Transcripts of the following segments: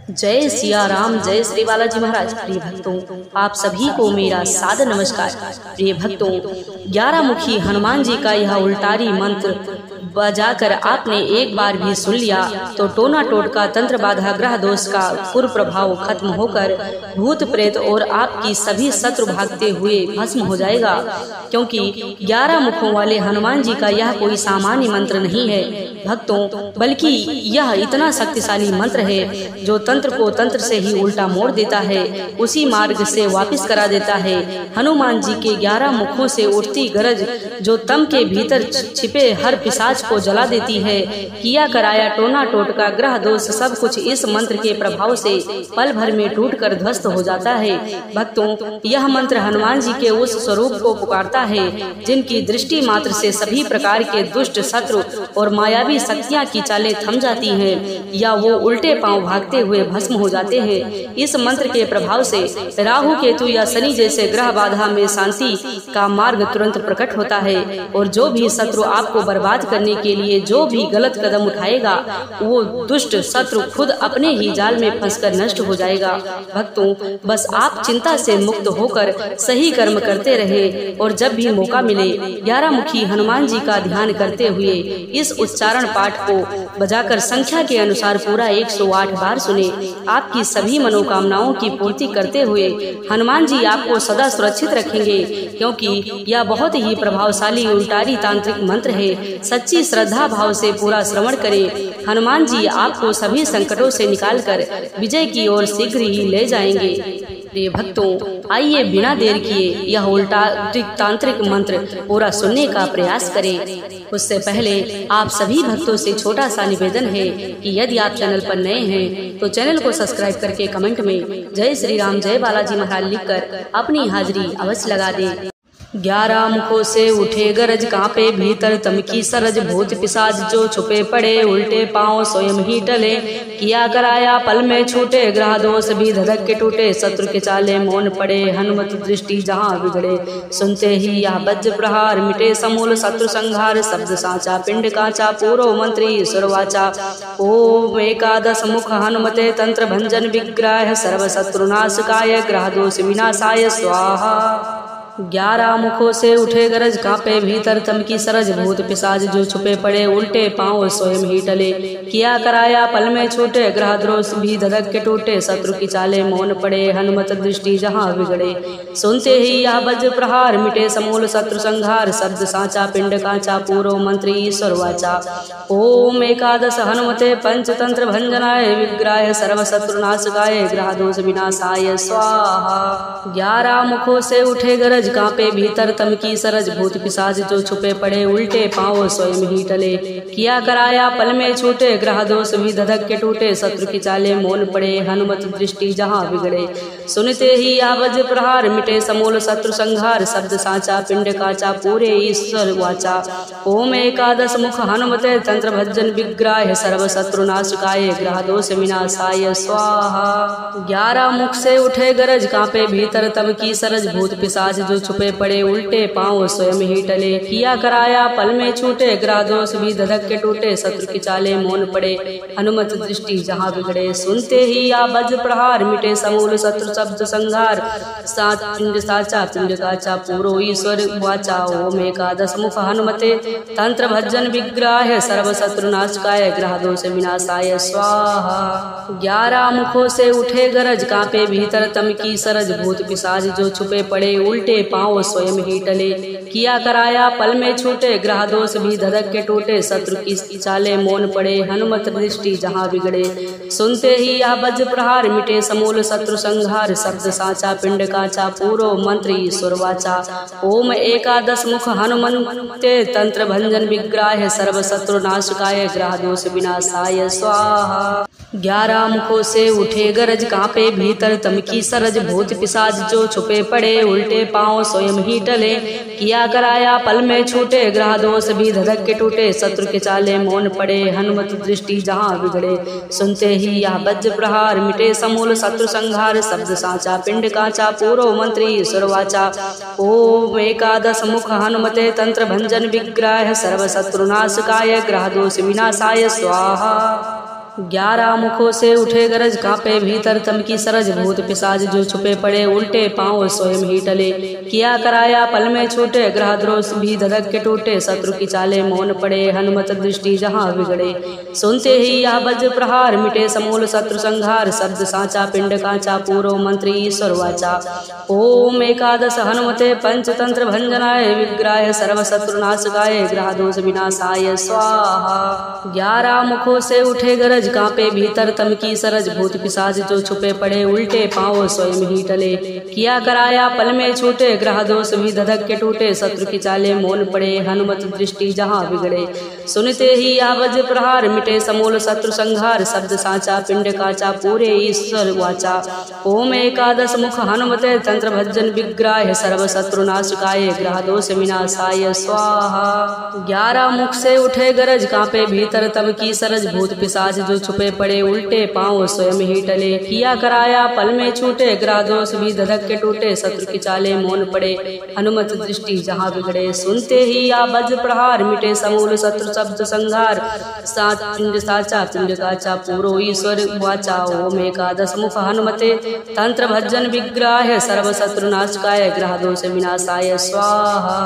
जय सिया राम, जय श्री बालाजी महाराज। प्रिय भक्तों, आप सभी को मेरा सादर नमस्कार। प्रिय भक्तों, 11 मुखी हनुमान जी का यह उल्टारी मंत्र बजाकर आपने एक बार भी सुन लिया तो टोना टोटका, तंत्र बाधा, ग्रह दोष का कुप्रभाव खत्म होकर भूत प्रेत और आपकी सभी शत्रु भागते हुए भस्म हो जाएगा। क्योंकि 11 मुखों वाले हनुमान जी का यह कोई सामान्य मंत्र नहीं है भक्तों, बल्कि यह इतना शक्तिशाली मंत्र है जो तंत्र को तंत्र से ही उल्टा मोड़ देता है, उसी मार्ग से वापस करा देता है। हनुमान जी के 11 मुखों से उठती गरज जो तम के भीतर छिपे हर पिशाच को जला देती है। किया कराया टोना टोटका, ग्रह दोष सब कुछ इस मंत्र के प्रभाव से पल भर में टूटकर ध्वस्त हो जाता है। भक्तों, यह मंत्र हनुमान जी के उस स्वरूप को पुकारता है जिनकी दृष्टि मात्र से सभी प्रकार के दुष्ट शत्रु और मायावी शक्तियां की चालें थम जाती हैं या वो उल्टे पांव भागते हुए भस्म हो जाते हैं। इस मंत्र के प्रभाव से राहु, केतु या शनि जैसे ग्रह बाधा में शांति का मार्ग तुरंत प्रकट होता है और जो भी शत्रु आपको बर्बाद करने के लिए जो भी गलत कदम उठाएगा वो दुष्ट शत्रु खुद अपने ही जाल में फंसकर नष्ट हो जाएगा। भक्तों, बस आप चिंता से मुक्त होकर सही कर्म करते रहे और जब भी मौका मिले 11 मुखी हनुमान जी का ध्यान करते हुए इस उच्चारण पाठ को बजाकर संख्या के अनुसार पूरा 108 बार सुने। आपकी सभी मनोकामनाओं की पूर्ति करते हुए हनुमान जी आपको सदा सुरक्षित रखेंगे, क्योंकि यह बहुत ही प्रभावशाली उल्टारी तांत्रिक मंत्र है। सच्ची श्रद्धा भाव से पूरा श्रवण करें। हनुमान जी आपको सभी संकटों से निकालकर विजय की ओर शीघ्र ही ले जाएंगे। प्रिय भक्तों, आइए बिना देर किए यह उल्टारी तांत्रिक मंत्र पूरा सुनने का प्रयास करें। उससे पहले आप सभी भक्तों से छोटा सा निवेदन है कि यदि आप चैनल पर नए हैं तो चैनल को सब्सक्राइब करके कमेंट में जय श्री राम, जय बालाजी महाराज लिखकर अपनी हाजिरी अवश्य लगा दें। 11 मुखों से उठे गरज, कांपे भीतर तमकी सरज, भूत पिशाच जो छुपे पड़े उल्टे पांव स्वयं ही टले। किया कराया पल में छूटे, ग्रह दोष भी धधक के टूटे, शत्रु के चाले मौन पड़े, हनुमत दृष्टि जहां बिगड़े। सुनते ही यह वज्र प्रहार, मिटे समूल शत्रु संहार, शब्द साचा पिंड काचा, पूर्व मंत्री सुरवाचा। ओम एकादश मुख हनुमते, तंत्र भंजन विग्रह, सर्व शत्रुनाशकाय, ग्रह दोष विनाशाय स्वाहा। 11 मुखों से उठे गरज, कांपे भीतर तमकी सरज, भूत पिशाच जो छुपे पड़े उल्टे पांव स्वयं ही टले। किया कराया पल में छूटे, ग्रह दोष भी धधक के टूटे, शत्रु की चाले मौन पड़े, हनुमत दृष्टि जहां बिगड़े। सुनते ही यह वज्र प्रहार, मिटे समूल शत्रु संहार, शब्द साचा पिंड काचा, पूर्व मंत्री ईश्वर वाचा। ओम एकादश हनुमते, पंचतंत्र भंजनाय विग्रहाय, सर्व शत्रुनाशकाय, ग्रह दोष विनाशाय स्वाहा। 11 मुखों से उठे गरज, कांपे भीतर तमकी सरज, भूत पिशाच जो छुपे पड़े उल्टे पांव स्वयं ही टले। किया कराया पल में छूटे, ग्रह दोष भी धधक के टूटे, शत्रु की चाले मौन पड़े, हनुमत दृष्टि जहां बिगड़े। सुनते ही यह वज्र प्रहार, मिटे समूल शत्रु संहार, शब्द साचा पिंड काचा, पूरे ईश्वर वाचा। ओम एकादश मुख हनुमते, तंत्र भंजन विग्रह, सर्व शत्रुनाशकाय, ग्रह दोष विनाशाय स्वाहा। 11 मुख से उठे गरज, कांपे भीतर तमकी सरज, भूत पिशाच जो छुपे पड़े उल्टे पांव स्वयं ही टले। किया कराया पल में छूटे, ग्रह दोष भी धधक के टूटे, शत्रु की चाले मौन पड़े, हनुमत दृष्टि जहां बिगड़े। सुनते ही या वज्र प्रहार, मिटे समूल शत्रु शब्द संहार, सात पिंड साचा पिंड काचा, पूर्व ईश्वर वाचा। ओम एकादश मुख हनुमते, तंत्र भंजन विग्रह, सर्व शत्रुनाशकाय, ग्रह दोष विनाशाय स्वाहा। 11 मुखों से उठे गरज, कांपे भीतर तमकी सरज, भूत पिशाच जो छुपे पड़े उल्टे पांव स्वयं ही टले। किया कराया पल में छूटे, ग्रह दोष भी धधक के टूटे, शत्रु की चाले मौन पड़े, हनुमत दृष्टि जहां बिगड़े। सुनते ही यह वज्र प्रहार, मिटे समूल शत्रु संहार, शब्द साचा पिंड काचा, पूर्व मंत्री ईश्वर वाचा। ओम एकादश मुख हनुमते, तंत्र भंजन विग्रह, सर्व शत्रुनाशकाय, ग्रह दोष विनाशाय स्वाहा। 11 मुखों से उठे गरज, कांपे भीतर तमकी सरज, भूत पिशाच जो छुपे पड़े उल्टे पांव स्वयं ही टले। किया कराया पल में छूटे, ग्रह दोष भी धधक के टूटे, शत्रु के चाले मौन पड़े, हनुमत दृष्टि जहां बिगड़े। सुनते ही यह वज्र प्रहार, मिटे समूल शत्रु संहार, शब्द साचा पिंड काचा, पूर्व मंत्री ईश्वर वाचा। ओम एकादश मुख हनुमते, तंत्र भंजन विग्रह, सर्व शत्रुनाशकाय, ग्रह दोष विनाशाय स्वाहा। 11 मुखों से उठे गरज, कांपे भीतर तम की सरज, भूत पिशाच जो छुपे पड़े उल्टे पांव स्वयं ही टले। किया कराया पल में छूटे, ग्रह द्रोष भी धधक के टूटे, शत्रु की चाले मौन पड़े, हनुमत दृष्टि जहां बिगड़े। सुनते ही यह वज्र प्रहार, मिटे समूल शत्रु संहार, शब्द साचा पिंड काचा, पूर्व मंत्री ईश्वर वाचा। ओम एकादश हनुमते पंचतंत्र भंजनाय, विग्राह सर्व शत्रु नाशकाय, ग्रह दोष विनाशाय स्वाहा। 11 मुखों से उठे गरज, कांपे भीतर तम की सरज, भूत पिशाच जो छुपे पड़े उल्टे पांव स्वयं ही टले। किया कराया पल में छूटे, ग्रह दोष भी धधक के टूटे, शत्रु की चाले मौन पड़े, हनुमत दृष्टि जहां बिगड़े। सुनते ही यह वज्र प्रहार, मिटे समूल शत्रु संहार, शब्द साचा पिंड काचा, पूरे ईश्वर वाचा। ओम एकादश मुख हनुमते तंत्र भज्जन विग्राह, सर्व शत्रु नाशकाय, ग्रह दोष विनाशाय स्वाहा। 11 मुख से उठे गरज, कांपे भीतर तम की सरज, भूत पिशाच जो छुपे पड़े उल्टे पांव स्वयं ही टले। किया कराया पल में छूटे, ग्रह दोष भी धधक के टूटे, शत्रु की चाले मौन पड़े, हनुमत दृष्टि जहां बिगड़े। सुनते ही या वज्र प्रहार, मिटे समूल शत्रु शब्द संहार, सात पिंड साचा पिंड काचा, पूरो ईश्वर वाचा। ओम एकादश मुख हनुमते तंत्र भज्जन विग्राह, सर्व शत्रु नाशकाय, ग्रह दोष विनाशाय स्वाहा।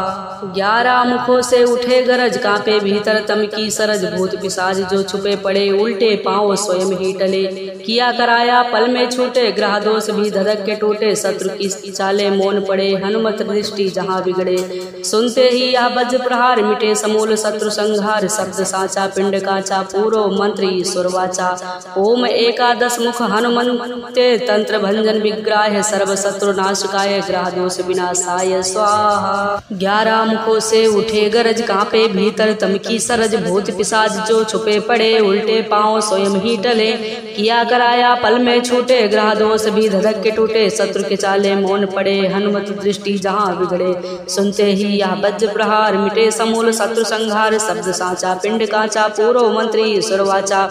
11 मुखों से उठे गरज, कांपे भीतर तम की सरज, भूत पिशाच जो छुपे पड़े उल्टे पांव स्वयं ही टले। किया कराया पल में छूटे, ग्रह दोष भी धधक के टूटे, शत्रु की चाले मौन पड़े, हनुमत दृष्टि जहां बिगड़े। सुनते ही यह वज्र प्रहार, मिटे समूल शत्रु संहार, शब्द साचा पिंड काचा, पूर्व मंत्र ईश्वर वाचा। ओम एकादश मुख हनुमते तंत्र भंजन विग्राह, सर्व शत्रु नाशकाय, ग्रह दोष विनाशाय स्वाहा। 11 मुखों से उठे गरज, कांपे भीतर तम की सरज, भूत पिशाच जो छुपे पड़े उल्टे पांव स्वयं ही टले। किया कराया पल में छूटे, ग्रह दोष भी धधक के टूटे, शत्रु के चाले मौन पड़े, हनुमत दृष्टि जहां बिगड़े। सुनते ही यह वज्र प्रहार, मिटे समूल शत्रु संहार, शब्द साचा पिंड काचा, पूर्व मंत्री ईश्वर वाचा।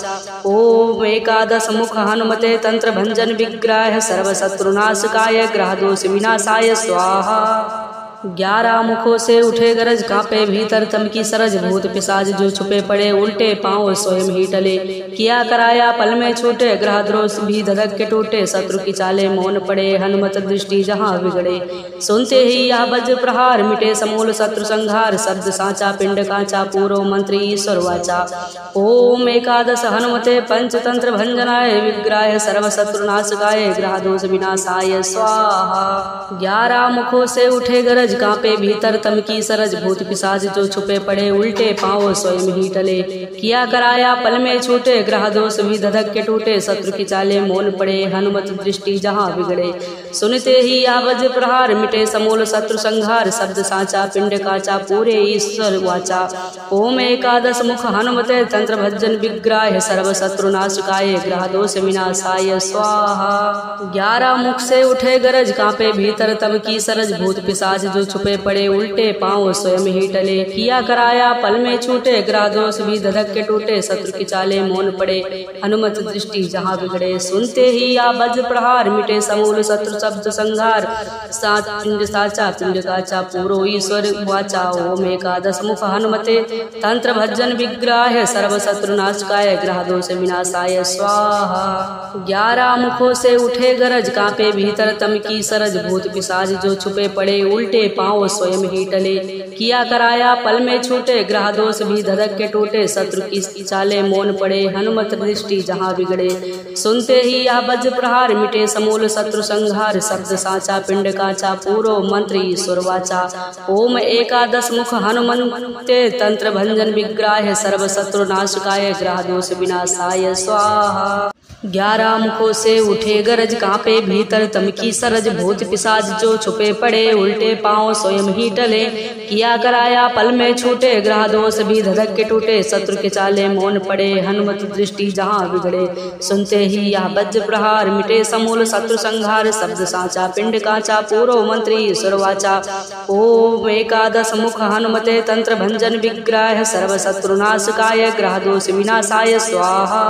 ओम एकादश मुख हनुमते तंत्र भंजन विग्राह, सर्व शत्रु नाशकाय, ग्रह दोष विनाशाय स्वाहा। 11 मुखों से उठे गरज, कांपे भीतर तम की सरज, भूत पिशाच जो छुपे पड़े उल्टे पांव स्वयं ही टले। किया कराया पल में छूटे, ग्रह द्रोष भी धधक के टूटे, शत्रु की चाले मौन पड़े, हनुमत दृष्टि जहां बिगड़े। सुनते ही यह वज्र प्रहार, मिटे समूल शत्रु संहार, शब्द साचा पिंड काचा, पूर्व मंत्री ईश्वर वाचा। ओम एकादश हनुमते पंचतंत्र भंजनाय, विग्राह सर्व शत्रु नाशकाय, ग्रह दोष विनाशाय स्वाहा। 11 मुखों से उठे गरज, कांपे भीतर तम की सरज, भूत पिशाच जो छुपे पड़े उल्टे पांव स्वयं ही टले। किया कराया पल में छूटे, ग्रह दोष भी धधक के टूटे, शत्रु की चाले मौन पड़े, हनुमत दृष्टि जहां बिगड़े। सुनते ही यह वज्र प्रहार, मिटे समूल शत्रु संहार, शब्द साचा पिंड काचा, पूरे ईश्वर वाचा। ओम एकादश मुख हनुमते तंत्र भज्जन विग्राह, सर्व शत्रु नाशकाय, ग्रह दोष विनाशाय स्वाहा। 11 मुख से उठे गरज, कांपे भीतर तम की सरज, भूत पिशाच जो छुपे पड़े उल्टे पांव स्वयं ही टले। किया कराया पल में छूटे, ग्रह दोष भी धधक के टूटे, शत्रु की चाले मौन पड़े, हनुमत दृष्टि जहां बिगड़े। सुनते ही या वज्र प्रहार, मिटे समूल शत्रु शब्द संहार, सात पिंड साचा पिंड काचा, पूर्व ईश्वर वाचा। ओम एकादश मुख हनुमते तंत्र भज्जन विग्राह, सर्व शत्रु नाशकाय, ग्रह दोष विनाशाय स्वाहा। 11 मुखों से उठे गरज, कांपे भीतर तम की सरज, भूत पिशाच जो छुपे पड़े उल्टे पांव स्वयं ही टले। किया कराया पल में छूटे, ग्रह दोष भी धधक के टूटे, शत्रु की चाले मौन पड़े, हनुमत दृष्टि जहां बिगड़े। सुनते ही यह वज्र प्रहार, मिटे समूल शत्रु संहार, शब्द साचा पिंड काचा, पूर्व मंत्र ईश्वर वाचा। ओम एकादश मुख हनुमते तंत्र भंजन विग्राह, सर्व शत्रु नाशकाय, ग्रह दोष विनाशाय स्वाहा। 11 मुखों से उठे गरज, कांपे भीतर तम की सरज, भूत पिशाच जो छुपे पड़े उल्टे पांव स्वयं ही टले। किया कराया पल में छूटे, ग्रह दोष भी धधक के टूटे, शत्रु के चाले मौन पड़े, हनुमत दृष्टि जहां बिगड़े। सुनते ही यह वज्र प्रहार, मिटे समूल शत्रु संहार, शब्द साचा पिंड काचा, पूर्व मंत्री ईश्वर वाचा। ओम एकादश मुख हनुमते तंत्र भंजन विग्राह, सर्व शत्रु नाशकाय, ग्रह दोष विनाशाय स्वाहा।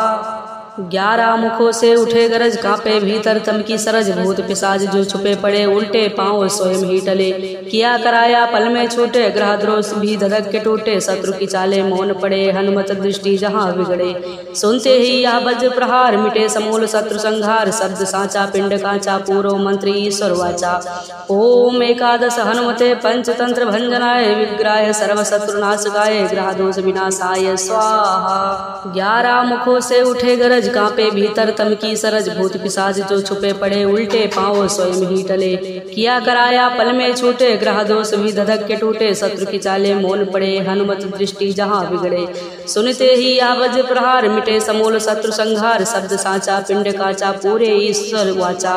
11 मुखों से उठे गरज, कांपे भीतर तम की सरज, भूत पिशाच जो छुपे पड़े उल्टे पांव स्वयं ही टले। किया कराया पल में छूटे, ग्रह द्रोष भी धधक के टूटे, शत्रु की चाले मौन पड़े, हनुमत दृष्टि जहां बिगड़े। सुनते ही यह वज्र प्रहार, मिटे समूल शत्रु संहार, शब्द साचा पिंड कांचा, पूर्व मंत्री ईश्वर वाचा। ओम एकादश हनुमते पंचतंत्र भंजनाय, विग्राह सर्व शत्रु नाशकाय, ग्रह दोष विनाशाय स्वाहा। 11 मुखों से उठे गरज, कांपे भीतर तम की सरज, भूत पिशाच जो छुपे पड़े उल्टे पांव स्वयं ही टले। किया कराया पल में छूटे, ग्रह दोष भी धधक के टूटे, शत्रु की चाले मौन पड़े, हनुमत दृष्टि जहां बिगड़े। सुनते ही यह वज्र प्रहार, मिटे समूल शत्रु संहार, शब्द साचा पिंड काचा, पूरे ईश्वर वाचा।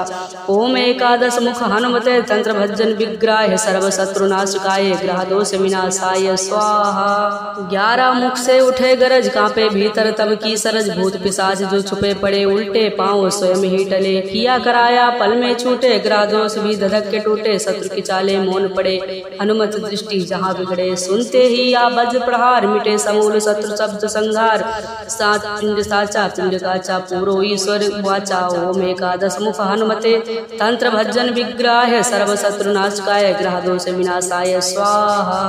ओम एकादश मुख हनुमते तंत्र भज्जन विग्राह, सर्व शत्रु नाशकाय, ग्रह दोष विनाशाय स्वाहा। 11 मुख से उठे गरज, कांपे भीतर तम की सरज, भूत पिशाच जो छुपे पड़े उल्टे पांव स्वयं ही टले। किया कराया पल में छूटे, ग्रह दोष भी धधक के टूटे, शत्रु की चाले मौन पड़े, हनुमत दृष्टि जहां बिगड़े। सुनते ही या वज्र प्रहार, मिटे समूल शत्रु शब्द संहार, सात पिंड साचा पिंड काचा, पूरो ईश्वर वाचा। ओम एकादश मुख हनुमते तंत्र भज्जन विग्राह, सर्व शत्रु नाशकाय, ग्रह दोष विनाशाय स्वाहा।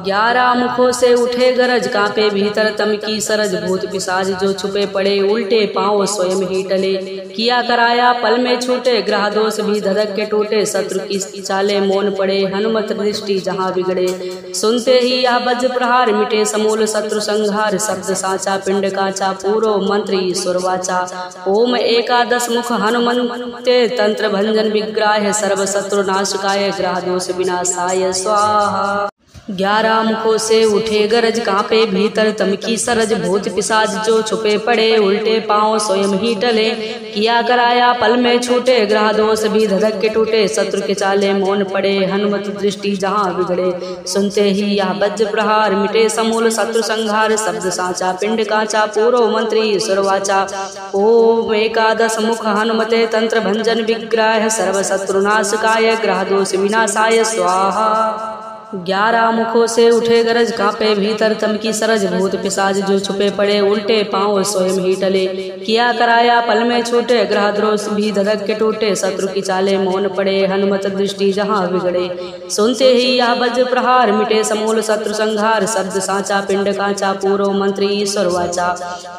11 मुखों से उठे गरज, कांपे भीतर तम की सरज, भूत पिशाच जो छुपे पड़े उल्टे पांव स्वयं ही टले। किया कराया पल में छूटे, ग्रह दोष भी धधक के टूटे, शत्रु की चाले मौन पड़े, हनुमत दृष्टि जहां बिगड़े। सुनते ही यह वज्र प्रहार, मिटे समूल शत्रु संहार, शब्द साचा पिंड काचा, पूर्व मंत्री ईश्वर वाचा। ओम एकादश मुख हनुमते तंत्र भंजन विग्राह, सर्व शत्रु नाशकाय, ग्रह दोष विनाशाय स्वाहा। 11 मुखों से उठे गरज, कांपे भीतर तम की सरज, भूत पिशाच जो छुपे पड़े उल्टे पांव स्वयं ही टले। किया कराया पल में छूटे, ग्रह दोष भी धधक के टूटे, शत्रु के चाले मौन पड़े, हनुमत दृष्टि जहां बिगड़े। सुनते ही यह वज्र प्रहार, मिटे समूल शत्रु संहार, शब्द साचा पिंड काचा, पूर्व मंत्री ईश्वर वाचा। ओम एकादश मुख हनुमते तंत्र भंजन विग्राह, सर्व शत्रु नाशकाय, ग्रह दोष विनाशाय स्वाहा। 11 मुखों से उठे गरज, कांपे भीतर तम की सरज, भूत पिशाच जो छुपे पड़े उल्टे पांव स्वयं ही टले। किया कराया पल में छूटे, ग्रह द्रोष भी धधक के टूटे, शत्रु की चाले मौन पड़े, हनुमत दृष्टि जहां बिगड़े। सुनते ही यह वज्र प्रहार, मिटे समूल शत्रु संहार, शब्द साचा पिंड काचा, पूर्व मंत्री ईश्वर वाचा।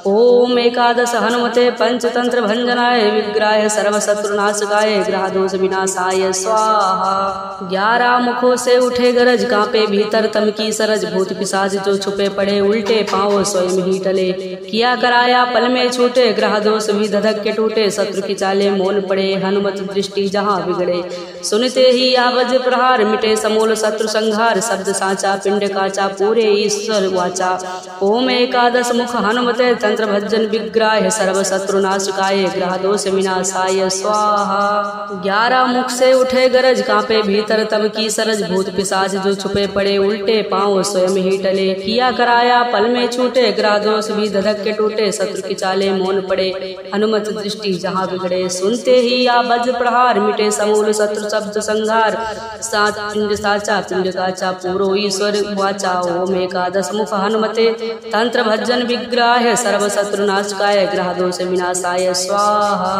ओम एकादश हनुमते पंचतंत्र भंजनाय, विग्राह सर्व शत्रु नाशकाय, ग्रह दोष विनाशाय स्वाहा। 11 मुखों से उठे गरज, कांपे भीतर तम की सरज, भूत पिशाच जो छुपे पड़े उल्टे पांव स्वयं ही टले। किया कराया पल में छूटे, ग्रह दोष भी धधक के टूटे, शत्रु की चाले मौन पड़े, हनुमत दृष्टि जहां बिगड़े। सुनते ही यह वज्र प्रहार, मिटे समूल शत्रु संहार, शब्द साचा पिंड काचा, पूरे ईश्वर वाचा। ओम एकादश मुख हनुमते तंत्र भज्जन विग्राह, सर्व शत्रु नाशकाय, ग्रह दोष विनाशाय स्वाहा। 11 मुख से उठे गरज, कांपे भीतर तम की सरज, भूत पिशाच जो छुपे पड़े उल्टे पांव स्वयं ही टले। किया कराया पल में छूटे, ग्रह दोष भी धधक के टूटे, शत्रु की चाले मौन पड़े, हनुमत दृष्टि जहां बिगड़े। सुनते ही या वज्र प्रहार, मिटे समूल शत्रु शब्द संहार, सात पिंड साचा पिंड काचा, पूर्व ईश्वर वाचा। ओम एकादश मुख हनुमते तंत्र भज्जन विग्राह, सर्व शत्रु नाशकाय, ग्रह दोष विनाशाय स्वाहा।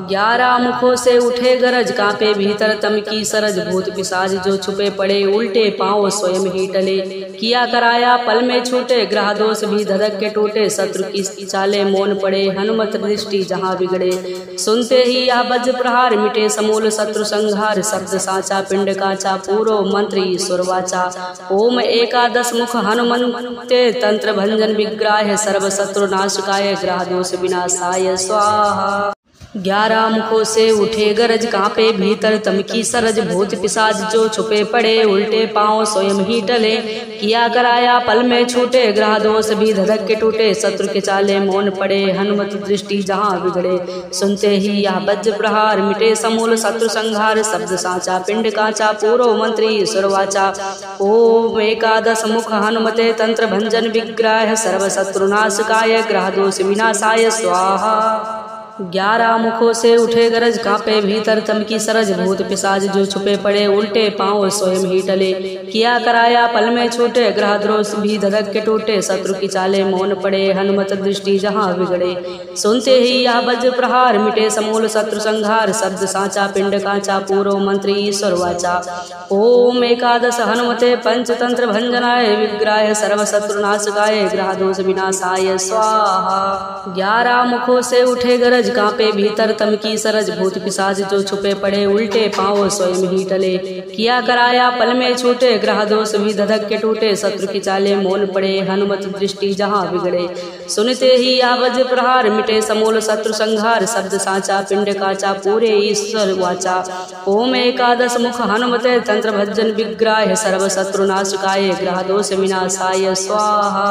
11 मुखों से उठे गरज, कांपे भीतर तम की सरज, भूत पिशाच जो छुपे पड़े उल्टे पांव स्वयं ही टले। किया कराया पल में छूटे, ग्रह दोष भी धधक के टूटे, शत्रु की चाले मौन पड़े, हनुमत दृष्टि जहां बिगड़े। सुनते ही यह वज्र प्रहार, मिटे समूल शत्रु संहार, शब्द साचा पिंड काचा, पूर्व मंत्री ईश्वर वाचा। ओम एकादश मुख हनुमते तंत्र भंजन विग्राह, सर्व शत्रु नाशकाय, ग्रह दोष विनाशाय स्वाहा। 11 मुखों से उठे गरज, कांपे भीतर तम की सरज, भूत पिशाच जो छुपे पड़े उल्टे पांव स्वयं ही टले। किया कराया पल में छूटे, ग्रह दोष भी धधक के टूटे, शत्रु के चाले मौन पड़े, हनुमत दृष्टि जहां बिगड़े। सुनते ही यह वज्र प्रहार, मिटे समूल शत्रु संहार, शब्द साचा पिंड काचा, पूर्व मंत्री ईश्वर वाचा। ओम एकादश मुख हनुमते तंत्र भंजन विग्राह, सर्व शत्रु नाशकाय, ग्रह दोष विनाशाय स्वाहा। 11 मुखों से उठे गरज, कांपे भीतर तमकी सरज, भूत पिशाच जो छुपे पड़े उल्टे पांव स्वयं ही टले। किया कराया पल में छूटे, ग्रह द्रोष भी धधक के टूटे, शत्रु की चाले मौन पड़े, हनुमत दृष्टि जहां बिगड़े। सुनते ही यह वज्र प्रहार, मिटे समूल शत्रु संहार, शब्द साचा पिंड कांचा, पूर्व मंत्री ईश्वर वाचा। ओम एकादश हनुमते पंचतंत्र भंजनाय, विग्राय सर्व शत्रु नाशकाय, ग्रह दोष विनाशाय स्वाहा। 11 मुखों से उठे गरज, कांपे भीतर तमकी सरज, भूत पिशाच जो छुपे पड़े उल्टे पांव स्वयं ही टले। किया कराया पल में छूटे, ग्रह दोष भी धधक के टूटे, शत्रु की चाले मौन पड़े, हनुमत दृष्टि जहां बिगड़े। सुनते ही यह वज्र प्रहार, मिटे समूल शत्रु संहार, शब्द साचा पिंड काचा, पूरे ईश्वर वाचा। ओम एकादश मुख हनुमते तंत्र भज्जन विग्राह, सर्व शत्रु नाशकाय, ग्रह दोष विनाशाय स्वाहा।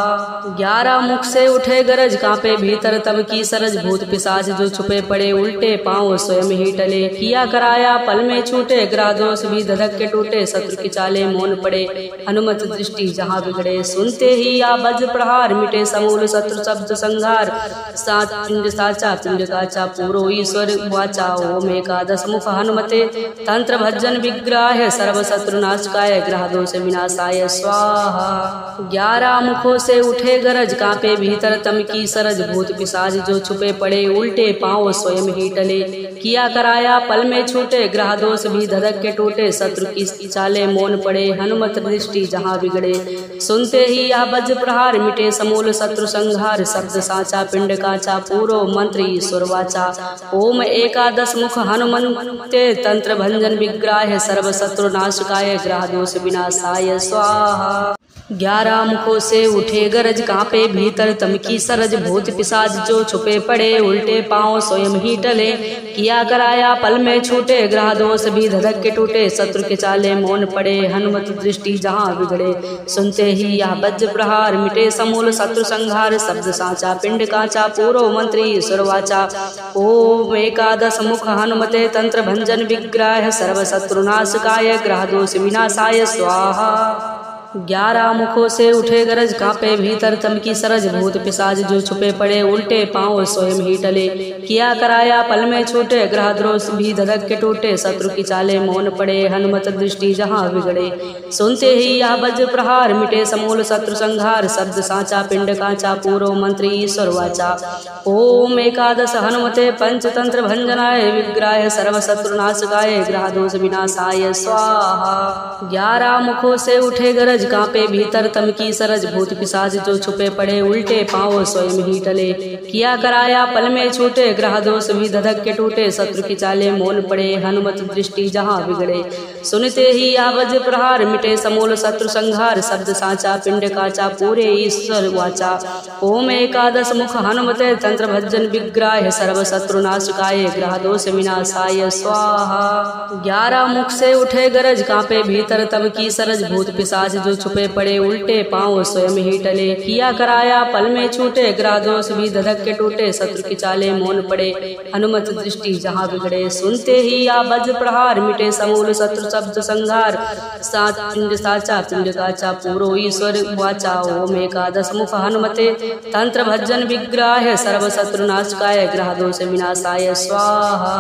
11 मुख से उठे गरज, कांपे भीतर तमकी सरज, भूत पिशाच जो छुपे पड़े उल्टे पांव स्वयं ही टले। किया कराया पल में छूटे, ग्रह दोष भी धधक के टूटे, शत्रु की चाले मौन पड़े, हनुमत दृष्टि जहां बिगड़े। सुनते ही या वज्र प्रहार, मिटे समूल शत्रु शब्द संहार, सात पिंड साचा पिंड काचा, पूरो ईश्वर वाचा। ओम एकादश मुख हनुमते तंत्र भज्जन विग्राह, सर्व शत्रु नाशकाय, ग्रह दोष विनाशाय स्वाहा। 11 मुखों से उठे गरज, कांपे भीतर तमकी सरज, भूत पिशाच जो छुपे पड़े उल्टे पांव स्वयं ही टले। किया कराया पल में छूटे, ग्रह दोष भी धधक के टूटे, शत्रु की चाले मौन पड़े, हनुमत दृष्टि जहां बिगड़े। सुनते ही यह वज्र प्रहार, मिटे समूल शत्रु संहार, शब्द साचा पिंड काचा, पूरो मंत्र ईश्वर वाचा। ओम एकादश मुख हनुमते तंत्र भंजन विग्राह, सर्व शत्रु नाशकाय, ग्रह दोष विनाशाय स्वाहा। 11 मुखों से उठे गरज, कांपे भीतर तमकी सरज, भूत पिशाच जो छुपे पड़े उल्टे पांव स्वयं ही टले। किया कराया पल में छूटे, ग्रह दोष भी धधक के टूटे, शत्रु के चाले मौन पड़े, हनुमत दृष्टि जहां बिगड़े। सुनते ही यह वज्र प्रहार, मिटे समूल शत्रु संहार, शब्द साचा पिंड काचा, पूर्व मंत्री ईश्वर वाचा। ओम एकादश मुख हनुमते तंत्र भंजन विग्राह, सर्व शत्रु नाशकाय, ग्रह दोष विनाशाय स्वाहा। 11 मुखों से उठे गरज, कांपे भीतर तमकी सरज, भूत पिशाच जो छुपे पड़े उल्टे पांव स्वयं ही टले। किया कराया पल में छूटे, ग्रह द्रोष भी धधक के टूटे, शत्रु की चाले मौन पड़े, हनुमत दृष्टि जहां बिगड़े। सुनते ही यह वज्र प्रहार, मिटे समूल शत्रु संहार, शब्द साचा पिंड काचा, पूर्व मंत्री ईश्वर वाचा। ओम एकादश हनुमते पंचतंत्र भंजनाय, विग्राह सर्व शत्रु नाशकाय, ग्रह दोष विनाशाय स्वाहा। 11 मुखों से उठे गरज, कांपे भीतर तमकी सरज, भूत पिशाच जो छुपे पड़े उल्टे पांव स्वयं ही टले। किया कराया पल में छूटे, ग्रह दोष भी धधक के टूटे, शत्रु की चाले मौन पड़े, हनुमत दृष्टि जहां बिगड़े। सुनते ही यह वज्र प्रहार, मिटे समूल शत्रु संहार, शब्द साचा पिंड काचा, पूरे ईश्वर वाचा। ओम एकादश मुख हनुमते तंत्र भज्जन विग्राह, सर्व शत्रु नाशकाय, ग्रह दोष विनाशाय स्वाहा। 11 मुख से उठे गरज, कांपे भीतर तमकी सरज, भूत पिशाच जो छुपे पड़े उल्टे पांव स्वयं ही टले। किया कराया पल में छूटे, ग्रह दोष भी धधक के टूटे, शत्रु की चाले मौन पड़े, हनुमत दृष्टि जहां बिगड़े। सुनते ही या वज्र प्रहार, मिटे समूल शत्रु शब्द संहार, सात पिंड साचा पिंड काचा, पूरो ईश्वर वाचा। ओम एकादश मुख हनुमते तंत्र भज्जन विग्राह, सर्व शत्रु नाशकाय, ग्रह दोष विनाशाय स्वाहा।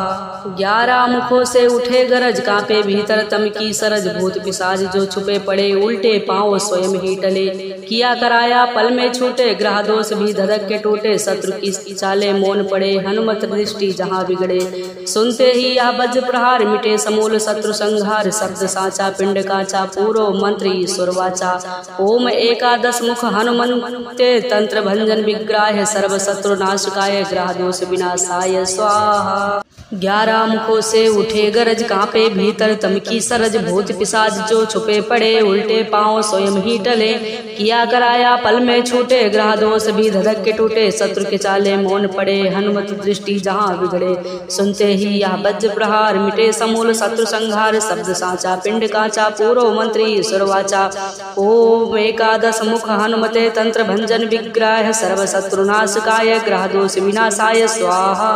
11 मुखों से उठे गरज, कांपे भीतर तमकी सरज, भूत पिशाच जो छुपे पड़े उल्टे पांव स्वयं ही टले। किया कराया पल में छूटे, ग्रह दोष भी धधक के टूटे, शत्रु की चाले मौन पड़े, हनुमत दृष्टि जहां बिगड़े। सुनते ही यह वज्र प्रहार, मिटे समूल शत्रु संहार, शब्द साचा पिंड काचा, पूर्व मंत्र ईश्वर वाचा। ओम एकादश मुख हनुमते तंत्र भंजन विग्राह, सर्व शत्रु नाशकाय, ग्रह दोष विनाशाय स्वाहा। 11 मुखों से उठे गरज, कांपे भीतर तमकी सरज, भूत पिशाच जो छुपे पड़े उल्टे पांव स्वयं ही टले। किया कराया पल में छूटे, ग्रह दोष भी धधक के टूटे, शत्रु के चाले मौन पड़े, हनुमत दृष्टि जहां बिगड़े। सुनते ही यह वज्र प्रहार, मिटे समूल शत्रु संहार, शब्द साचा पिंड काचा, पूर्व मंत्री ईश्वर वाचा। ओम एकादश मुख हनुमते तंत्र भंजन विग्राह, सर्व शत्रु नाशकाय, ग्रह दोष विनाशाय स्वाहा।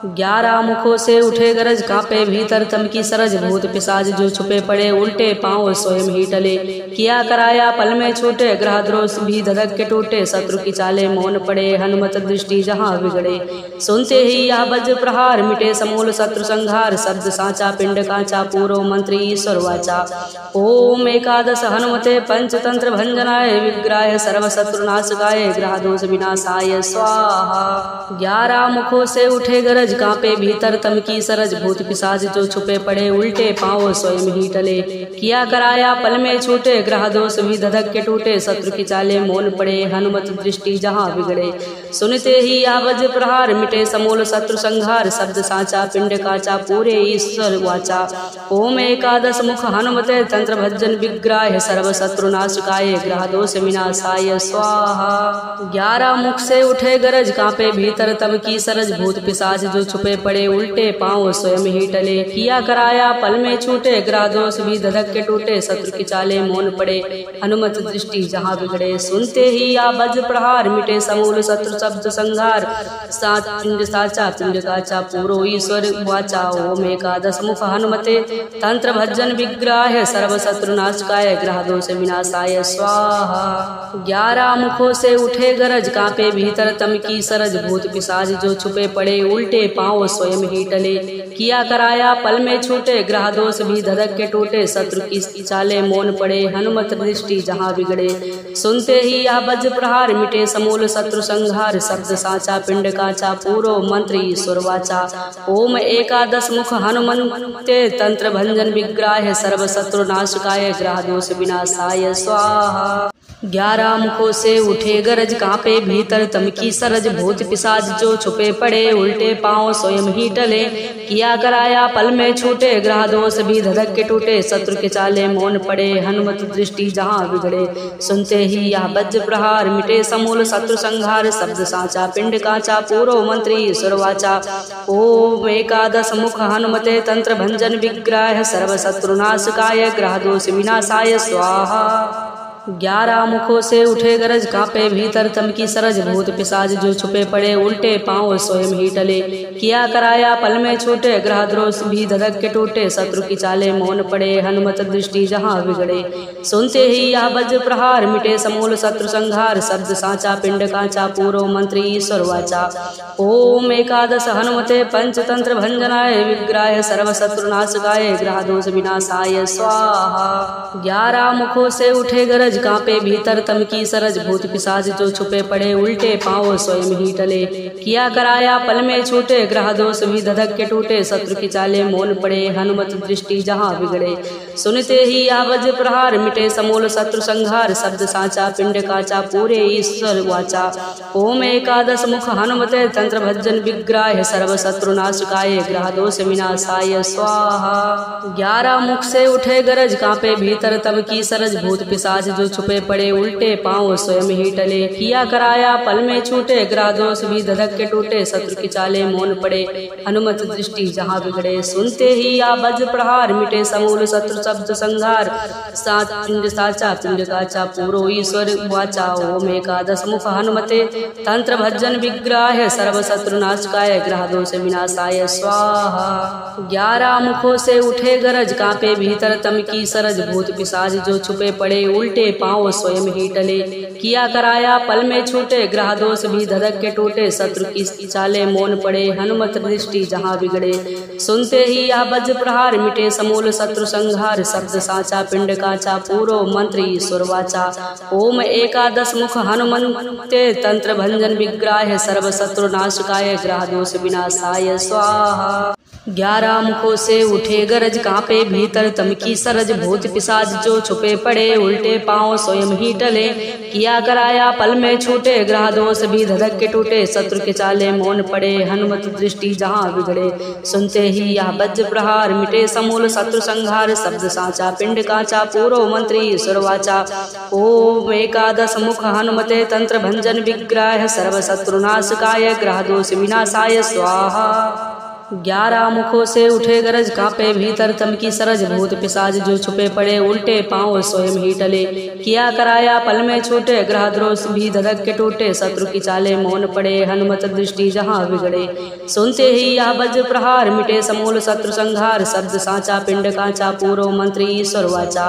11 मुखों से उठे गरज, कांपे भीतर तमकी सरज, भूत पिशाच जो छुपे पड़े उल्टे पांव स्वयं ही टले। किया कराया पल में छूटे, ग्रह द्रोष भी धधक के टूटे, शत्रु की चाले मौन पड़े, हनुमत दृष्टि जहां बिगड़े। सुनते ही यह वज्र प्रहार, मिटे समूल शत्रु संहार, शब्द साचा पिंड कांचा, पूर्व मंत्री ईश्वर वाचा। ओम एकादश हनुमते पंचतंत्र भंजनाय, विग्राह सर्व शत्रु नाशकाय, ग्रह दोष विनाशाय स्वाहा। 11 मुखों से उठे गरज, कांपे भीतर तमकी सरज, भूत पिशाच जो छुपे पड़े उल्टे पांव स्वयं ही टले। किया कराया पल में छूटे, ग्रह दोष भी धधक के टूटे, शत्रु की चाले मौन पड़े, हनुमत दृष्टि जहां बिगड़े। सुनते ही यह वज्र प्रहार, मिटे समूल शत्रु संहार, शब्द साचा पिंड काचा, पूरे ईश्वर वाचा। ओम एकादश मुख हनुमते तंत्र भज्जन विग्राह, सर्व शत्रु नाशकाय, ग्रह दोष विनाशाय स्वाहा। 11 मुख से उठे गरज, कांपे भीतर तमकी सरज, भूत पिशाच जो छुपे पड़े उल्टे पांव स्वयं ही टले। किया कराया पल में छूटे, ग्रह दोष भी धधक के टूटे, शत्रु की चाले मौन पड़े, हनुमत दृष्टि जहां बिगड़े। सुनते ही या वज्र प्रहार, मिटे समूल शत्रु शब्द संहार, सात पिंड साचा पिंड काचा, पूरो ईश्वर वाचा। ओम एकादश मुख हनुमते तंत्र भज्जन विग्राह, सर्व शत्रु नाशकाय, ग्रह दोष विनाशाय स्वाहा। 11 मुखों से उठे गरज, कांपे भीतर तमकी सरज, भूत पिशाच जो छुपे पड़े उल्टे पांव स्वयं ही टले। किया कराया पल में छूटे, ग्रह दोष भी धधक के टूटे, शत्रु की चाले मौन पड़े, हनुमत दृष्टि जहां बिगड़े। सुनते ही यह वज्र प्रहार, मिटे समूल शत्रु संहार, शब्द साचा पिंड काचा, पूर्व मंत्र ईश्वर वाचा। ओम एकादश मुख हनुमते तंत्र भंजन विग्राह, सर्व शत्रु नाशकाय, ग्रह दोष विनाशाय स्वाहा। 11 मुखों से उठे गरज, कांपे भीतर तमकी सरज, भूत पिशाच जो छुपे पड़े उल्टे पांव स्वयं ही टले। किया कराया पल में छूटे, ग्रह दोष भी धधक के टूटे, शत्रु के चाले मौन पड़े, हनुमत दृष्टि जहां बिगड़े। सुनते ही यह वज्र प्रहार, मिटे समूल शत्रु संहार, शब्द साचा पिंड काचा, पूर्व मंत्री ईश्वर वाचा। ओम एकादश मुख हनुमते तंत्र भंजन विग्राह, सर्व शत्रु नाशकाय, ग्रह दोष विनाशाय स्वाहा। 11 मुखों से उठे गरज, कांपे भीतर तमकी सरज, भूत पिशाच जो छुपे पड़े उल्टे पांव स्वयं ही टले। किया कराया पल में छूटे, ग्रह द्रोष भी धधक के टूटे, शत्रु की चाले मौन पड़े, हनुमत दृष्टि जहां बिगड़े। सुनते ही यह वज्र प्रहार, मिटे समूल शत्रु संहार, शब्द साचा पिंड काचा, पूर्व मंत्री ईश्वर वाचा। ओम एकादश हनुमते पंचतंत्र भंजनाय, विग्राह सर्व शत्रु नाशकाय, ग्रह दोष विनाशाय स्वाहा। 11 मुखों से उठे गरज, कांपे भीतर तमकी सरज, भूत पिशाच जो छुपे पड़े उल्टे पांव स्वयं ही टले। किया कराया पल में छूटे, ग्रह दोष भी धधक के टूटे, शत्रु की चाले मौन पड़े, हनुमत दृष्टि जहां बिगड़े। सुनते ही यह वज्र प्रहार, मिटे समूल शत्रु संहार, शब्द साचा पिंड काचा, पूरे ईश्वर वाचा। ओम एकादश मुख हनुमते तंत्र भज्जन विग्राह, सर्व शत्रु नाशकाय, ग्रह दोष विनाशाय स्वाहा। 11 मुख से उठे गरज, कांपे भीतर तमकी सरज, भूत पिशाच जो छुपे पड़े उल्टे पांव स्वयं ही टले। किया कराया पल में छूटे, ग्रह दोष भी धधक के टूटे, शत्रु की चाले मौन पड़े, हनुमत दृष्टि जहां बिगड़े। सुनते ही या वज्र प्रहार, मिटे समूल शत्रु शब्द संहार, सात पिंड साचा पिंड काचा, पूर्व ईश्वर वाचा। ओम एकादश मुख हनुमते तंत्र भज्जन विग्राह, सर्व शत्रु नाशकाय, ग्रह दोष विनाशाय स्वाहा। 11 मुखों से उठे गरज, कांपे भीतर तमकी सरज, भूत पिशाच जो छुपे पड़े उल्टे पांव स्वयं ही टले। किया कराया पल में छूटे, ग्रह दोष भी धधक के टूटे, शत्रु की चाले मौन पड़े, हनुमत दृष्टि जहां बिगड़े। सुनते ही यह वज्र प्रहार, मिटे समूल शत्रु संहार, शब्द साचा पिंड काचा, पूर्व मंत्र ईश्वर वाचा। ओम एकादश मुख हनुमते तंत्र भंजन विग्राह, सर्व शत्रु नाशकाय, ग्रह दोष विनाशाय स्वाहा। 11 मुखों से उठे गरज, कांपे भीतर तमकी सरज, भूत पिशाच जो छुपे पड़े उल्टे पांव स्वयं ही टले। किया कराया पल में छूटे, ग्रह दोष भी धधक के टूटे, शत्रु के चाले मौन पड़े, हनुमत दृष्टि जहां बिगड़े। सुनते ही यह वज्र प्रहार, मिटे समूल शत्रु संहार, शब्द साचा पिंड काचा, पूर्व मंत्री ईश्वर वाचा। ओम एकादश मुख हनुमते तंत्र भंजन विग्राह, सर्व शत्रु नाशकाय, ग्रह दोष विनाशाय स्वाहा। 11 मुखों से उठे गरज, कांपे भीतर तम की सरज, भूत पिशाच जो छुपे पड़े उल्टे पांव स्वयं ही टले। किया कराया पल में छूटे, ग्रह द्रोष भी धधक के टूटे, शत्रु की चाले मौन पड़े, हनुमत दृष्टि जहां बिगड़े। सुनते ही यह वज्र प्रहार, मिटे समूल शत्रु संहार, शब्द साचा पिंड कांचा, पूर्व मंत्री ईश्वर वाचा।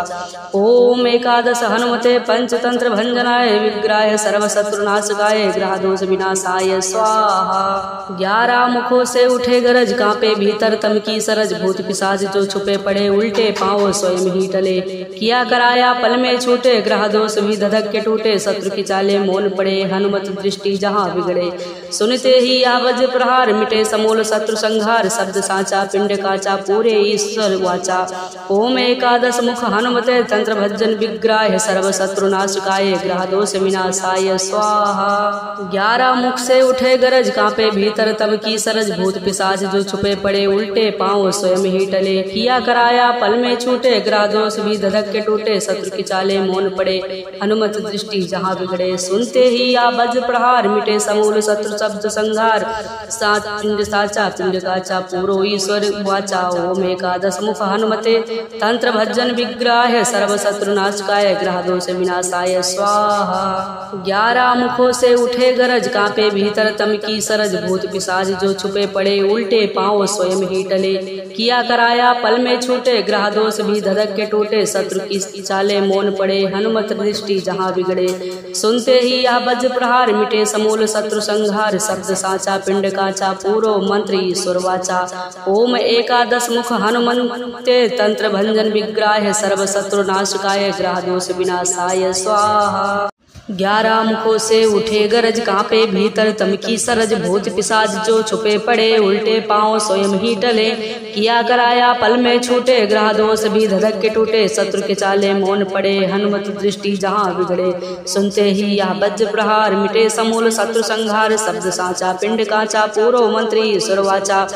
ओम एकादश हनुमते पंचतंत्र भंजनाय, विग्राह सर्व शत्रु नाशकाय, ग्रह दोष विनाशाय स्वाहा। 11 मुखों से उठे गरज, कांपे भीतर तम की सरज, भूत पिशाच जो छुपे पड़े उल्टे पांव स्वयं ही टले। किया कराया पल में छूटे, ग्रह दोष भी धधक के टूटे, शत्रु की चाले मौन पड़े, हनुमत दृष्टि जहां बिगड़े। सुनते ही यह वज्र प्रहार, मिटे समूल शत्रु संहार, शब्द साचा पिंड काचा, पूरे ईश्वर वाचा। ओम एकादश मुख हनुमते तंत्र भज्जन विग्राह, सर्व शत्रु नाशकाय, ग्रह दोष विनाशाय स्वाहा। 11 मुख से उठे गरज, कांपे भीतर तम की सरज, भूत पिशाच जो छुपे पड़े उल्टे पांव स्वयं ही टले। किया कराया पल में छूटे, ग्रह दोष भी धधक के टूटे, शत्रु की चाले मौन पड़े, हनुमत दृष्टि जहां बिगड़े। सुनते ही या वज्र प्रहार, मिटे समूल शत्रु शब्द संहार, सात पिंड साचा पिंड काचा, पूरो ईश्वर वाचा। ओम एकादश मुख हनुमते तंत्र भज्जन विग्राह, सर्व शत्रु नाशकाय, ग्रह दोष विनाशाय स्वाहा। 11 मुखों से उठे गरज, कांपे भीतर तम की सरज, भूत पिशाच जो छुपे पड़े उल्टे पांव स्वयं ही टले। किया कराया पल में छूटे, ग्रह दोष भी धधक के टूटे, शत्रु की चाले मौन पड़े, हनुमत दृष्टि जहां बिगड़े। सुनते ही यह वज्र प्रहार, मिटे समूल शत्रु संहार, शब्द साचा पिंड काचा, पूर्व मंत्री ईश्वर वाचा। ओम एकादश मुख हनुमते तंत्र भंजन विग्राह, सर्व शत्रु नाशकाय, ग्रह दोष विनाशाय स्वाहा। 11 मुखों से उठे गरज, कांपे भीतर तम की सरज, भूत पिशाच जो छुपे पड़े उल्टे पांव स्वयं ही टले। किया कराया पल में छूटे, ग्रह दोष भी धधक के टूटे, शत्रु के चाले मौन पड़े, हनुमत दृष्टि जहां बिगड़े। सुनते ही यह वज्र प्रहार, मिटे समूल शत्रु संहार, शब्द साचा पिंड काचा, पूर्व मंत्री ईश्वर वाचा।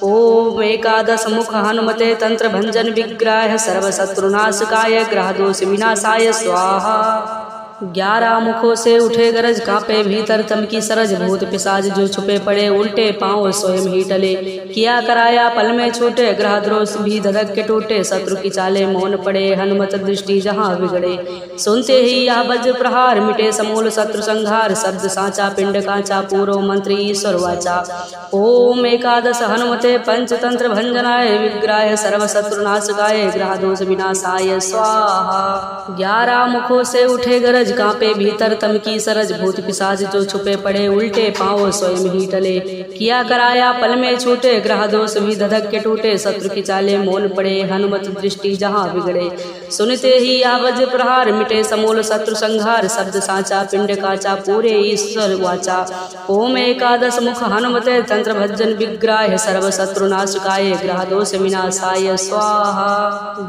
ओम एकादश मुख हनुमते तंत्र भंजन विग्राह, सर्व शत्रु नाशकाय, ग्रह दोष विनाशाय स्वाहा। 11 मुखों से उठे गरज, कांपे भीतर तम की सरज, भूत पिशाच जो छुपे पड़े उल्टे पांव स्वयं ही टले। किया कराया पल में छूटे, ग्रह द्रोष भी धधक के टूटे, शत्रु की चाले मौन पड़े, हनुमत दृष्टि जहां बिगड़े। सुनते ही यह वज्र प्रहार, मिटे समूल शत्रु संहार, शब्द साचा पिंड काचा, पूर्व मंत्री ईश्वर वाचा। ओम एकादश हनुमते पंचतंत्र भंजनाय, विग्राह सर्व शत्रु नाशकाय, ग्रह दोष विनाशाय स्वाहा। 11 मुखों से उठे गरज, कांपे भीतर तम की सरज, भूत पिशाच जो छुपे पड़े उल्टे पांव स्वयं ही टले। किया कराया पल में छूटे, ग्रह दोष भी धधक के टूटे, शत्रु की चाले मौन पड़े, हनुमत दृष्टि जहां बिगड़े। सुनते ही यह वज्र प्रहार, मिटे समूल शत्रु संहार, शब्द साचा पिंड काचा, पूरे ईश्वर वाचा। ओम एकादश मुख हनुमते तंत्र भज्जन विग्राह, सर्व शत्रु नाशकाय, ग्रह दोष विनाशाय स्वाहा।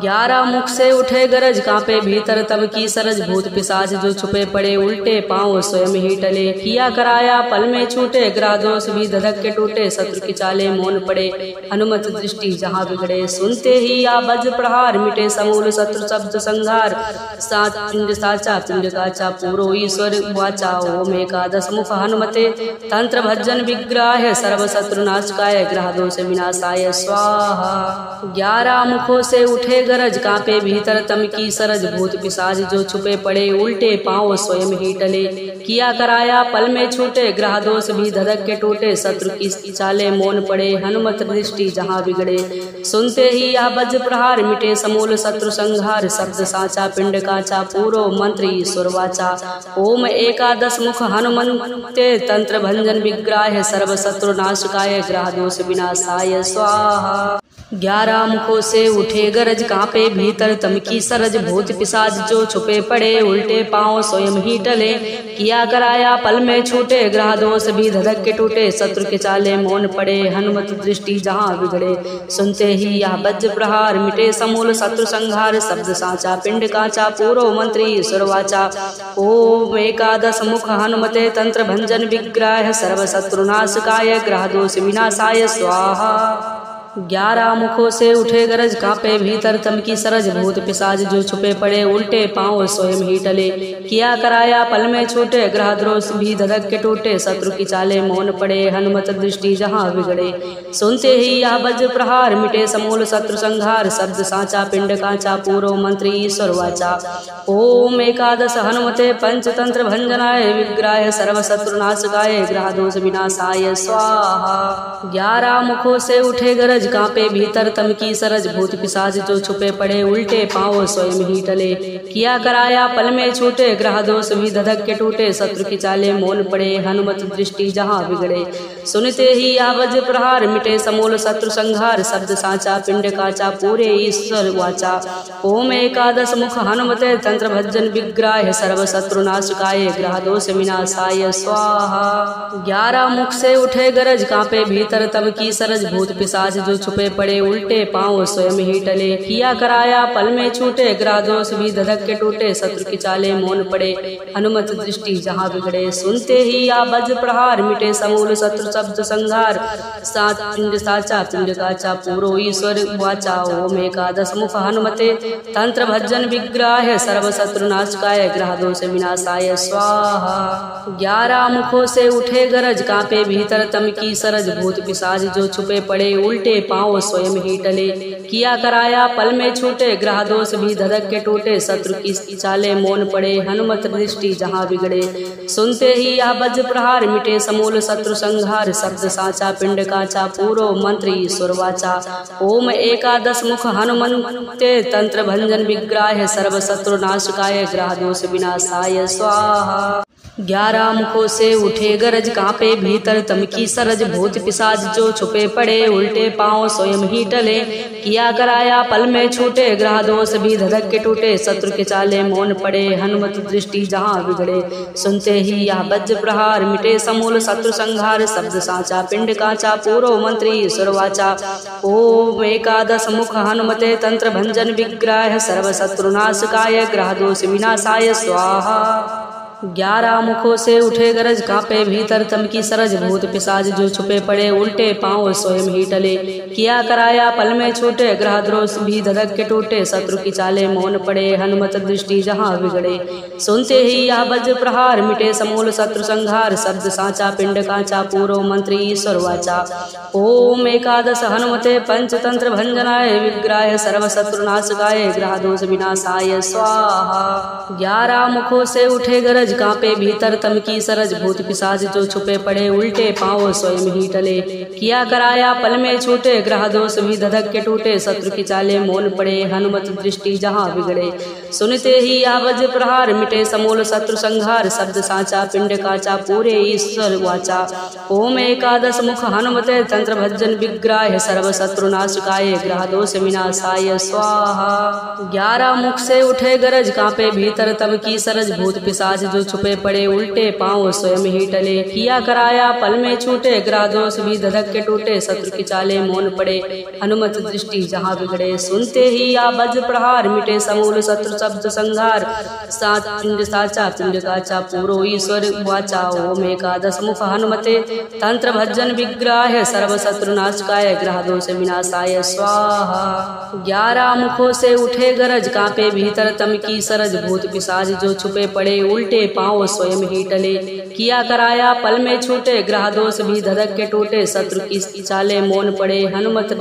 11 मुख से उठे गरज, कांपे भीतर तम की सरज, भूत पिशाच जो छुपे पड़े उल्टे पांव स्वयं ही टले। किया कराया पल में छूटे, ग्रह दोष भी धधक के टूटे, शत्रु की चाले मौन पड़े, हनुमत दृष्टि जहां बिगड़े। सुनते ही या वज्र प्रहार, मिटे समूल शत्रु शब्द संहार, सात पिंड साचा पिंड काचा, पूर्व ईश्वर वाचा। ओम एकादश मुख हनुमते तंत्र भज्जन विग्राह, सर्व शत्रु नाशकाय, ग्रह दोष विनाशाय स्वाहा। 11 मुखों से उठे गरज, कांपे भीतर तम की सरज, भूत पिशाच जो छुपे पड़े उल्टे पांव स्वयं ही टले। किया कराया पल में छूटे, ग्रह दोष भी धधक के टूटे, शत्रु की चाले मौन पड़े, हनुमत दृष्टि जहां बिगड़े। सुनते ही यह वज्र प्रहार, मिटे समूल शत्रु संहार, शब्द साचा पिंड काचा, पूर्व मंत्री ईश्वर वाचा। ओम एकादश मुख हनुमते तंत्र भंजन विग्राह, सर्व शत्रु नाशकाय, ग्रह दोष विनाशाय स्वाहा। 11 मुखों से उठे गरज, कांपे भीतर तम की सरज, भूत पिशाच जो छुपे पड़े उल्टे पांव स्वयं ही टले। किया कराया पल में छूटे, ग्रह दोष भी धधक के टूटे, शत्रु के चाले मौन पड़े, हनुमत दृष्टि जहां बिगड़े। सुनते ही यह वज्र प्रहार, मिटे समूल शत्रु संहार, शब्द साचा पिंड काचा, पूर्व मंत्री ईश्वर वाचा। ओम एकादश मुख हनुमते तंत्र भंजन विग्राह, सर्व शत्रु नाशकाय, ग्रह दोष विनाशाय स्वाहा। 11 मुखों से उठे गरज, कांपे भीतर तमकी सरज, भूत पिशाच जो छुपे पड़े उल्टे पांव स्वयं ही टले। किया कराया पल में छूटे, ग्रह दोष भी धधक के टूटे, शत्रु की चाले मौन पड़े, हनुमत दृष्टि जहां बिगड़े। सुनते ही यह वज्र प्रहार, मिटे समूल शत्रु संहार, शब्द साचा पिंड कांचा, पूरो मंत्री ईश्वर वाचा। ओम एकादश हनुमते पंचतंत्र भंजनाय, विग्राय सर्व शत्रु नाशकाय, ग्रह दोष विनाशाय स्वाहा। 11 मुखों से उठे गरज, कांपे भीतर तमकी सरज, भूत पिशाच जो छुपे पड़े उल्टे पांव स्वयं ही टले। किया कराया पल में छूटे, ग्रह दोष भी धधक के टूटे, शत्रु की चाले मौन पड़े, हनुमत दृष्टि जहां बिगड़े। सुनते ही यह वज्र प्रहार, मिटे समूल शत्रु संहार, शब्द साचा पिंड काचा, पूरे ईश्वर वाचा। ओम एकादश मुख हनुमते तंत्र भज्जन विग्राह, सर्व शत्रु नाशकाय, ग्रह दोष विनाशाय स्वाहा। 11 मुख से उठे गरज, कांपे भीतर तमकी सरज, भूत पिशाच जो छुपे पड़े उल्टे पांव स्वयं ही टले। किया कराया पल में छूटे, ग्रह दोष भी धधक के टूटे, शत्रु की चाले मौन पड़े, हनुमत दृष्टि जहां बिगड़े। सुनते ही या वज्र प्रहार, मिटे समूल शत्रु शब्द संहार, सात पिंड साचा पिंड काचा, पूरो ईश्वर वाचा। ओम एकादश मुख हनुमते तंत्र भज्जन विग्राह, सर्व शत्रु नाशकाय, ग्रह दोष विनाशाय स्वाहा। 11 मुखों से उठे गरज, कांपे भीतर तमकी सरज, भूत पिशाच जो छुपे पड़े उल्टे पांव स्वयं ही टले। किया कराया पल में छूटे, ग्रह दोष भी धधक के टूटे, शत्रु की चाले मौन पड़े, हनुमत दृष्टि जहां बिगड़े। सुनते ही यह वज्र प्रहार, मिटे समूल शत्रु संहार, शब्द साचा पिंड काचा, पूरो मंत्र ईश्वर वाचा। ओम एकादश मुख हनुमते तंत्र भंजन विग्राह, सर्व शत्रु नाशकाय, ग्रह दोष विनाशाय स्वाहा। 11 मुखों से उठे गरज, कांपे भीतर तमकी सरज, भूत पिशाच जो छुपे पड़े उल्टे पांव स्वयं ही टले। किया कराया पल में छूटे, ग्रह दोष भी धधक के टूटे, शत्रु के चाले मौन पड़े, हनुमत दृष्टि जहां बिगड़े। सुनते ही यह वज्र प्रहार, मिटे समूल शत्रु संहार, शब्द साचा पिंड काचा, पूरो मंत्री ईश्वर वाचा। ओम एकादश मुख हनुमते तंत्र भंजन विग्राह, सर्व शत्रु नाशकाय, ग्रह दोष विनाशाय स्वाहा। 11 मुखों से उठे गरज, कांपे भीतर तमकी सरज, भूत पिशाच जो छुपे पड़े उल्टे पांव स्वयं ही टले। किया कराया पल में छूटे, ग्रह दोष भी धधक के टूटे, शत्रु की चाले मौन पड़े, हनुमत दृष्टि जहां बिगड़े। सुनते ही यह वज्र प्रहार, मिटे समूल शत्रु संहार, शब्द साचा पिंड काचा, पूरो मंत्री ईश्वर वाचा। ओम एकादश हनुमते पंचतंत्र भंजनाय, विग्राह सर्व शत्रु नाशकाय, ग्रह दोष विनाशाय स्वाहा। 11 मुखों से उठे गरज, कांपे भीतर तमकी सरज, भूत पिशाच जो छुपे पड़े उल्टे पांव स्वयं ही टले। किया कराया पल में छूटे, ग्रह दोष भी धधक के टूटे, शत्रु की चाले मौन पड़े, हनुमत दृष्टि जहां बिगड़े। सुनते ही यह वज्र प्रहार, मिटे समूल शत्रु संहार, शब्द साचा पिंड काचा, पूरे ईश्वर वाचा। ओम एकादश मुख हनुमते तंत्र भज्जन विग्राह, सर्व शत्रु नाशकाय, ग्रह दोष विनाशाय स्वाहा। 11 मुख से उठे गरज, कांपे भीतर तमकी सरज, भूत पिशाच जो छुपे पड़े उल्टे पांव स्वयं ही टले। किया कराया पल में छूटे, ग्रह दोष भी धधक के टूटे, शत्रु की चाले मौन पड़े, हनुमत दृष्टि जहां बिगड़े। सुनते ही या वज्र प्रहार, मिटे समूल शत्रु शब्द संहार, सात पिंड साचा पिंड काचा, पूरो ईश्वर वाचा। ओम एकादश मुख हनुमते तंत्र भज्जन विग्राह, सर्व शत्रु नाशकाय, ग्रह दोष विनाशाय स्वाहा। 11 मुखों से उठे गरज, कांपे भीतर तमकी सरज, भूत पिशाच जो छुपे पड़े उल्टे पांव स्वयं ही टले। किया कराया पल में छूटे, ग्रह दोष भी धधक के टूटे, शत्रु की चाले मौन पड़े, हनुमत